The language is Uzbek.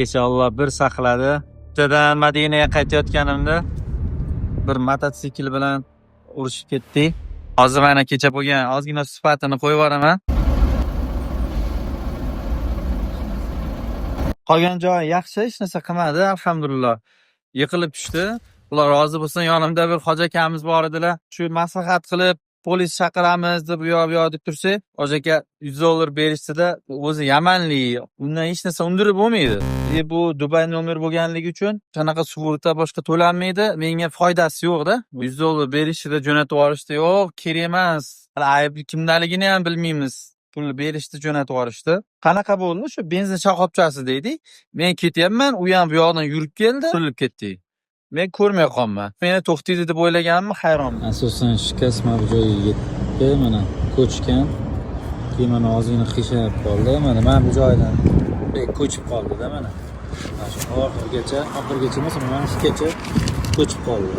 Kecha Alloh bir saqladi. Jo'dan Madinaga qaytayotganimda bir mototsikl bilan urishib ketdik. Hozir mana kecha bo'lgan ozgina sifatini qo'yib yuboraman. Qolgan joyi yaxshi, hech narsa qilmadi, alhamdulillah. Yiqilib tushdi. Ular rozi bo'lsin, yonimda bir hoji akamiz bor edilar. Shu maslahat qilib, polis chaqiramiz deb bu yoq deb tursa, hoji aka $100 berishdi-da, o'zi Yamanlik, undan hech narsa undirib bo'lmaydi. Bu Dubay nomer bo'lganligi uchun qanaqa sug'urta boshqa to'lanmaydi, menga foydasi yo'q-da. $100 berishdi, jo'natib yuborishdi. Yo'q, kerak emas. Hali aybli kimdaligini ham bilmaymiz. Pulni berishdi, jo'natib yuborishdi. Qanaqa bo'ldi? Shu benzin shoxobchasi deydi. Men ketyapman, u ham bu yoqdan yurib keldi, surilib ketdi. Men ko'rmay qolman. Meni to'xtaydi deb o'ylaganimni hayronman. Asosan shikast mana bu joyga yetdi, mana ko'chgan. Keyin mana ozgina qiyshayib qoldi. Mana bu joydan ko'chib qoldi-da mana. Mana shu oxirgacha emas, mana shugacha ko'chib qoldi.